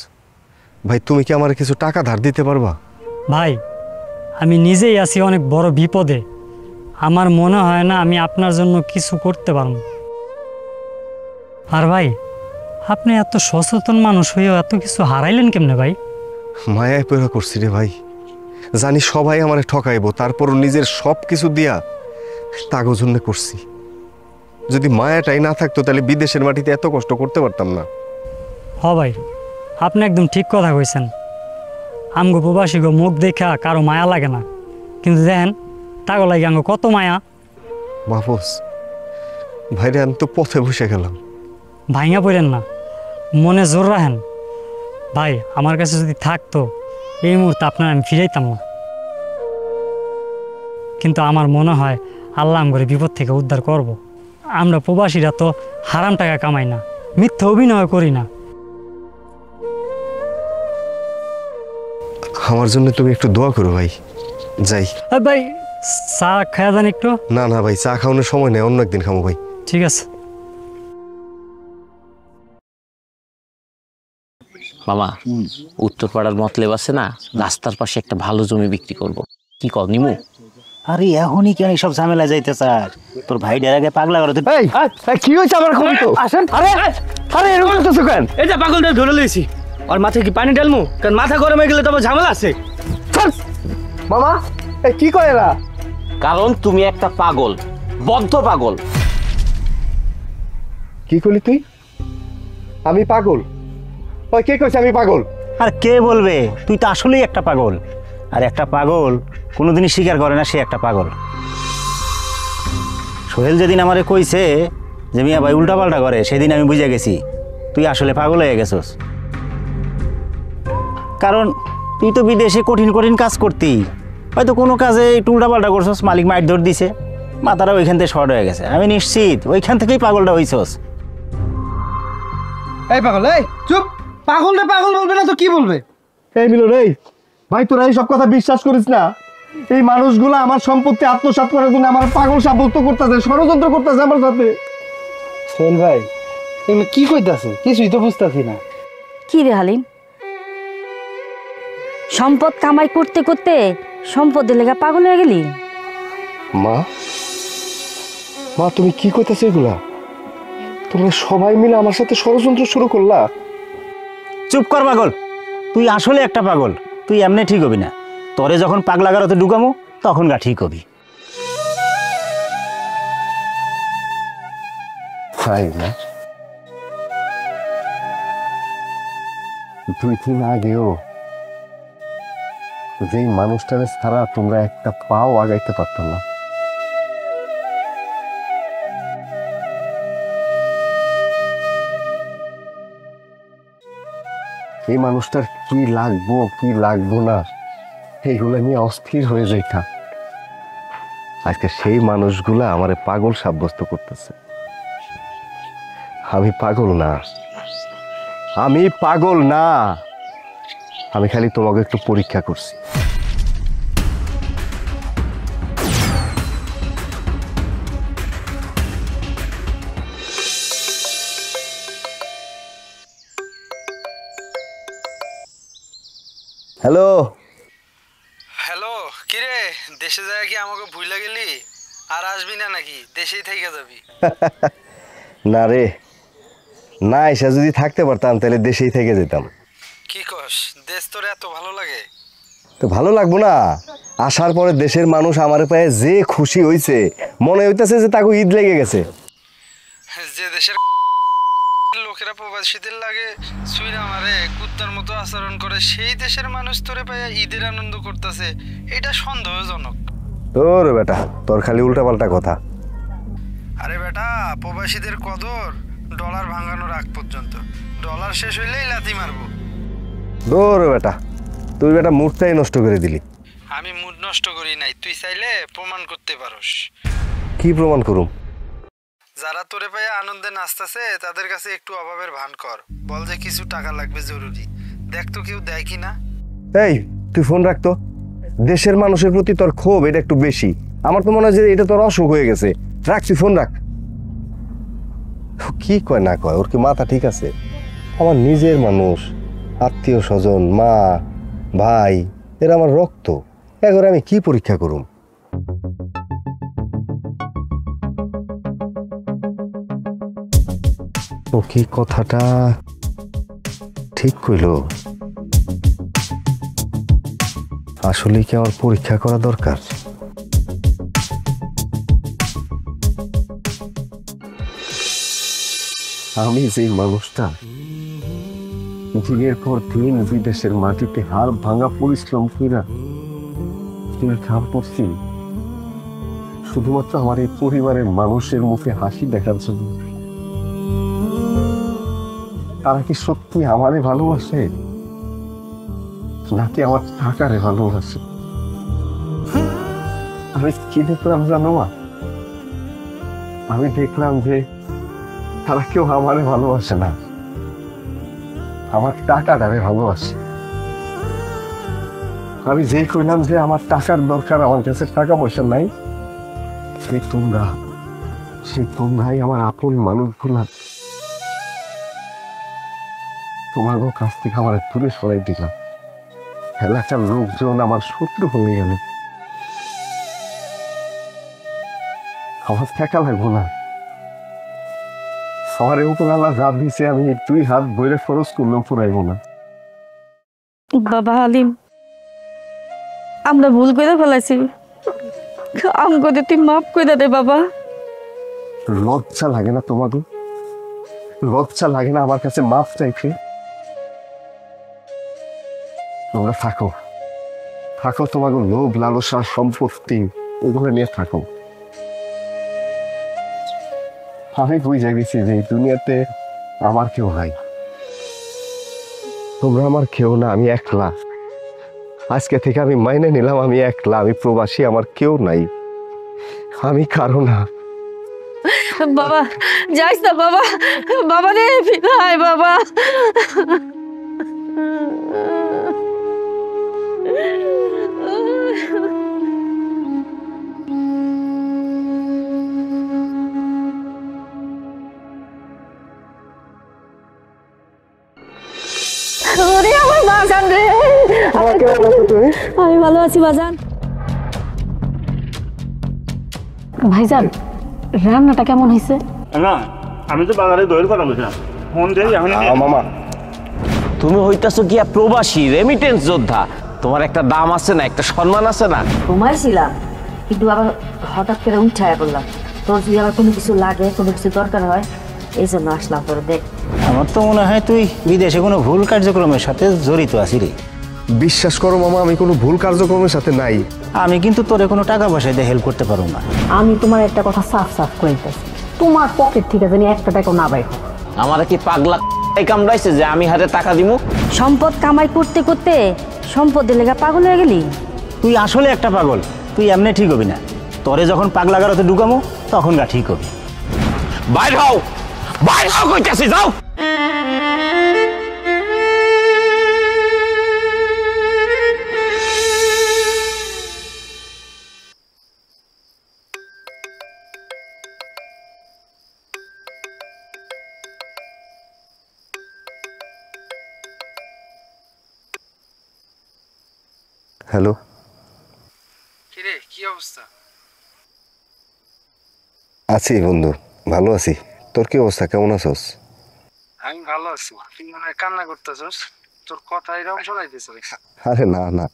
ভাই, তুমি কি আমার কিছু টাকা ধার দিতে পারবা? ভাই আমি নিজেই আছি অনেক বড় বিপদে, আমার মনে হয় না আমি আপনার জন্য কিছু করতে পারব। আর ভাই আপনি এত সচেতন মানুষ হয়েও এত কিছু হারাইলেন কেমনে ভাই? মায়ায় পেরা করছি রে ভাই, জানি সবাই আমারে ঠকাইবো, তারপরও নিজের সব কিছু দিয়া তাগো জন্য করছি। যদি মায়াটাই না থাকতো তাহলে বিদেশের মাটিতে এত কষ্ট করতে পারতাম না। হ ভাই আপনি একদম ঠিক কথা কইছেন। আমগো প্রবাসী গো মুখ দেখা কারো মায়া লাগে না, কিন্তু দেখেন তাগো লাগে আঙ্গো কত মায়া। মাহফুজ ভাইরে, আমি তো পথে বসে গেলাম। ভাইঙা পড়েন না, মনে জোর রাখেন। ভাই আমার কাছে যদি থাকতো এই মুহূর্তে আপনার আমি ফিরাইতাম না, কিন্তু আমার মনে হয় আল্লাহ করে বিপদ থেকে উদ্ধার করব। আমরা প্রবাসীরা তো হারাম টাকা কামাই না, মিথ্যা অভিনয় করি না। আমার জন্য তুমি একটু দোয়া করো ভাই। যাই। ভাই চা খাওয়া যান একটু? না না ভাই, চা খাওয়ানোর সময় নেই, অন্য একদিন খাবো ভাই। ঠিক আছে। মামা, উত্তরপাড়ার মতলেব আছে না, রাস্তার পাশে একটা ভালো জমি বিক্রি করব, কি কর নিমু? আরে এখনই কেন সব ঝামেলা যাইতে স্যার? তোর ভাই ডের আগে পাগলা করে এই কি হয়েছে আমার খবর তো? আসেন। আরে আরে এরকম করতেছো কেন? এই যে পাগলটা ধরে লইছি, আর মাথায় কি পানি ঢালমু? কারণ মাথা গরম হয়ে গেলে তো আবার ঝামেলা আছে। মামা এই কি করে না? কারণ তুমি একটা পাগল, বদ্ধ পাগল। কি করলি তুই? আমি পাগল? ওই কে কইছে আমি পাগল? আর কে বলবে? তুই তো আসলেই একটা পাগল। আর একটা পাগল কোনোদিনই স্বীকার করে না সে একটা পাগল। সোহেল যেদিন আমারে কইছে যে মিয়া ভাই উল্টাপাল্টা করে, সেদিন আমি বুঝে গেছি তুই আসলে পাগল হয়ে গেছস। কারণ তুই তো বিদেশে কঠিন কঠিন কাজ করতি, হয়তো কোনো কাজে একটু উল্টাপাল্টা করছস, মালিক মাইট ধর দিছে, মাথাটা ওইখান থেকে শর্ট হয়ে গেছে। আমি নিশ্চিত ওইখান থেকেই পাগলটা হইছস। এই পাগল, এই চুপ। পাগলটা পাগল বলবে না তো কি বলবে? এই মিলন, এই ভাই তোরা এই সব কথা বিশ্বাস করিস না। এই মানুষগুলো আমার সম্পত্তি আত্মসাৎ করার জন্য আমার পাগল সাব্যস্ত করতেছে, ষড়যন্ত্র করতেছে আমার সাথে। সোহেল ভাই তুমি কি কইতাছো? কিছুই তো বুঝতাছি না। কি রে হালিম, সম্পদ কামাই করতে করতে সম্পদের লেগা পাগল হয়ে গেলি? মা মা তুমি কি কইতাছো এগুলা? তোমরা সবাই মিলে আমার সাথে ষড়যন্ত্র শুরু করলা? চুপ কর পাগল, তুই আসলে একটা পাগল। তুই এমনি ঠিক হবি না, তোরে যখন পাগলা গারোতে ঢুকামো তখন গা ঠিক হবি। তাই না? 2-3 আগেও যেই মানুষটারে ছাড়া তোমরা একটা পাও আগাইতে পারতো না। এই মানুষটার কি লাগবো কি লাগবো না এইগুলো নিয়ে অস্থির হয়ে যাইতাম। আজকে সেই মানুষগুলা আমারে পাগল সাব্যস্ত করতেছে। আমি পাগল না, আমি পাগল না, আমি খালি তোমাকে একটু পরীক্ষা করছি। হ্যালো হ্যালো, কি রে দেশে যায় কি আমাকে ভুইলা গেলি? আর আসবি না নাকি দেশেই থেকে যাবি? না রে, না এসে যদি থাকতে পারতাম তাহলে দেশেই থেকে যেতাম। কি কস, দেশ তোর এত ভালো লাগে? তো ভালো লাগবো না? আসার পরে দেশের মানুষ আমার পায়ে যে খুশি হইছে, মনে হইতেছে যে তাকে ঈদ লেগে গেছে। যে দেশের লোকেরা প্রবাসীদের লাগে সুইরা মারে, কুত্তার মতো আচরণ করে, সেই দেশের মানুষ তোরে পায়ে ঈদের আনন্দ করতেছে, এটা সন্দেহজনক। তোর বেটা, তোর খালি উল্টাপাল্টা কথা। আরে বেটা, প্রবাসীদের কদর ডলার ভাঙানোর আগ পর্যন্ত, ডলার শেষ হইলেই লাথি মারবো। তোর বেটা, তুই বেটা মুডটাই নষ্ট করে দিলি। আমি মুড নষ্ট করি নাই, তুই চাইলে প্রমাণ করতে পারোস। কি প্রমাণ করুম? যারা তোরে পায়ে আনন্দে নাচতেছে তাদের কাছে একটু অভাবের ভান কর, বল যে কিছু টাকা লাগবে জরুরি, দেখ তো কেউ দেয় কি না। এই তুই ফোন রাখতো। দেশের মানুষের প্রতি তোর ক্ষোভ এটা একটু বেশি। আমার তো মনে হয় যে এটা তোর অসুখ হয়ে গেছে। রাখ তুই ফোন রাখ। কি কয় না কয়, ওর কি মাথা ঠিক আছে? আমার নিজের মানুষ, আত্মীয় স্বজন, মা ভাই, এরা আমার রক্ত। এবার আমি কি পরীক্ষা করুম? ও কি কথাটা ঠিক কইল? আসলে কি আমার পরীক্ষা করা দরকার? আমি যে মানুষটা দিনের পর দিন বিদেশের মাটিতে হাড় ভাঙা পরিশ্রম কইরা খাম করছি শুধুমাত্র আমার এই পরিবারের মানুষের মুখে হাসি দেখার জন্য, তারা কি সত্যি আমারে ভালোবাসে নাকি আমার টাকারে ভালোবাসে? আমি কি দেখলাম জানো মা? আমি দেখলাম যে তারা কেউ আমারে ভালোবাসে না, আমার টাকাটারে ভালোবাসে। আমি যেই কইলাম যে আমার টাকার দরকার, আমার কাছে টাকা পয়সা নাই, সেই তোমরাই আমার আপন মানুষগুলা তোমার কাছ থেকে আমার দূরে সরাই দিলাম। এলাকার লোকজন আমার শত্রু হয়ে গেল। আমার টাকা লাগবো না, আমার উপর আল্লাহ যা দিছে আমি 2 হাত বইরে খরচ করলেও ফুরাইবো না। বাবা হালিম, আমরা ভুল করে ফেলাইছি, আমগো তুই মাফ করে দে বাবা। লজ্জা লাগে না তোমাদের? লজ্জা লাগে না আমার কাছে মাফ চাইতে? তোমরা থাকো থাকো, তোমাকে লোভ লালসা সম্পত্তি ওগুলো নিয়ে থাকো। আমি বুঝে গেছি যে এই দুনিয়াতে আমার কেউ নাই, তোমরা আমার কেউ না, আমি একলা। আজকে থেকে আমি মাইনে নিলাম আমি একলা, আমি প্রবাসী, আমার কেউ নাই, আমি কারো না। বাবা যাইস না বাবা, বাবা রে বিদায় বাবা। ওরে আমার বাজান রে, আমি ভালো আছি বাজান। ভাইজান, রান্নাটা কেমন হয়েছে? না আমি তো বাজারে দইয়ের কথা বলছিলাম, ফোন দেই এখন। মামা তুমি হইতাছো কি প্রবাসী রেমিটেন্স যোদ্ধা, তোমার একটা দাম আছে না, একটা সম্মান আছে না? ঘুমাইছিলাম, কিন্তু আবার হঠাৎ করে উঠায় বললাম তোর যদি আবার কোনো কিছু লাগে, কোনো কিছু দরকার হয়, এই জন্য আসলাম। তোর দেখ, আমার তো মনে হয় তুই বিদেশে কোনো ভুল কার্যক্রমের সাথে জড়িত আছি রে। বিশ্বাস করো মামা, আমি কোনো ভুল কার্যক্রমের সাথে নাই। আমি কিন্তু তোরে কোনো টাকা পয়সা দিয়ে হেল্প করতে পারবো না। আমি তোমার একটা কথা সাফ সাফ করে দিতেছি, তোমার পকেট থেকে জানি একটা টাকা না বাইর হোক। আমার কি পাগলা কামড়াইছে যে আমি হাতে টাকা দিমু? সম্পদ কামাই করতে করতে সম্পদের লেগা পাগল হয়ে গেলি। তুই আসলে একটা পাগল, তুই এমনি ঠিক হবি না। তোরে যখন পাগলা গারতে ঢুকামো তখন গা ঠিক হবি। বাইর হও, বাইর হও কইতাছি, যাও। হ্যালো, কিরে কি অবস্থা? আছি বন্ধু, ভালো আছি। তোর কি অবস্থা, কেমন আছোস? আমি ভালো আছি, তুই মনে হয় কান্না করতেছস, তোর কথা এরকম শোনাইতেছে। আরে না না,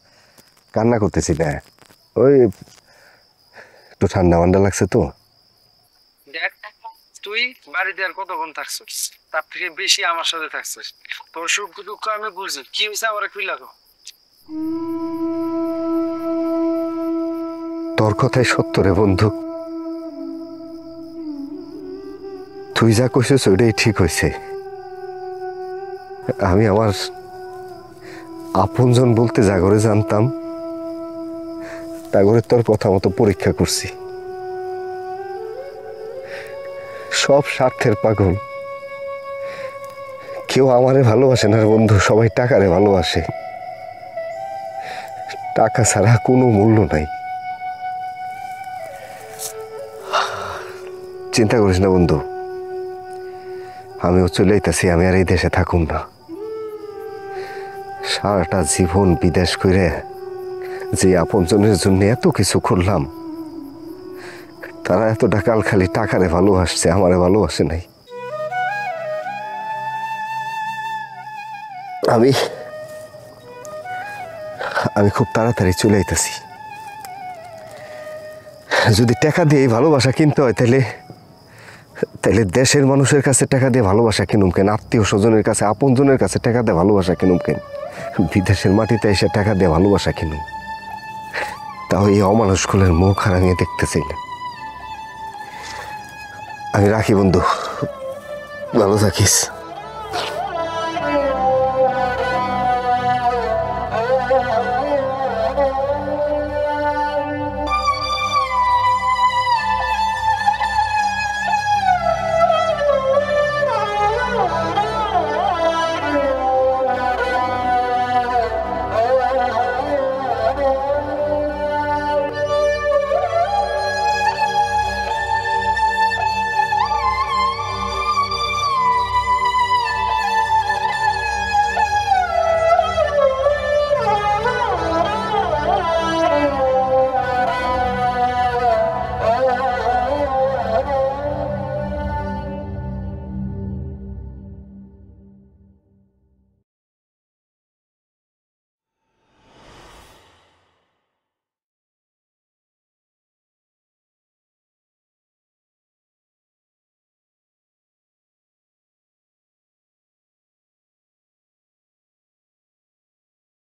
কান্না করতেছি না, ওই একটু ঠান্ডা মান্ডা লাগছে তো। দেখ, তুই বাড়িতে আর কতক্ষণ থাকছিস, তার থেকে বেশি আমার সাথে থাকছিস। তোর সুখ দুঃখ আমি বুঝি, কি হয়েছে আমার একটু লাগো। তোর কথাই সত্য রে বন্ধু, তুই যা কইছিস ওইটাই ঠিক হয়েছে। আমি আমার আপনজন বলতে যা করে জানতাম তা করে তোর কথা মতো পরীক্ষা করছি। সব স্বার্থের পাগল, কেউ আমারে ভালোবাসে না বন্ধু, সবাই টাকারে ভালোবাসে। টাকা ছাড়া কোনো মূল্য নাই। চিন্তা করিস না বন্ধু, আমিও চলে আইতাছি, আমি আর এই দেশে থাকুম না। সারাটা জীবন বিদেশ করে যে আপনজনের জন্য এত কিছু করলাম, তারা এতটা কাল খালি টাকারে ভালোবাসছে, আমারে ভালোবাসে নাই। আমি খুব তাড়াতাড়ি চলে আইতাছি। যদি টাকা দিয়ে এই ভালোবাসা কিনতে হয় তাহলে দেশের মানুষের কাছে টাকা দিয়ে ভালোবাসা কিনুম কেন? আত্মীয় স্বজনের কাছে, আপনজনের কাছে টাকা দিয়ে ভালোবাসা কিনুম কেন? বিদেশের মাটিতে এসে টাকা দিয়ে ভালোবাসা কিনুম? তাও এই অমানুষগুলোর মুখ আর আমি দেখতে চাই না। আমি রাখি বন্ধু, ভালো থাকিস।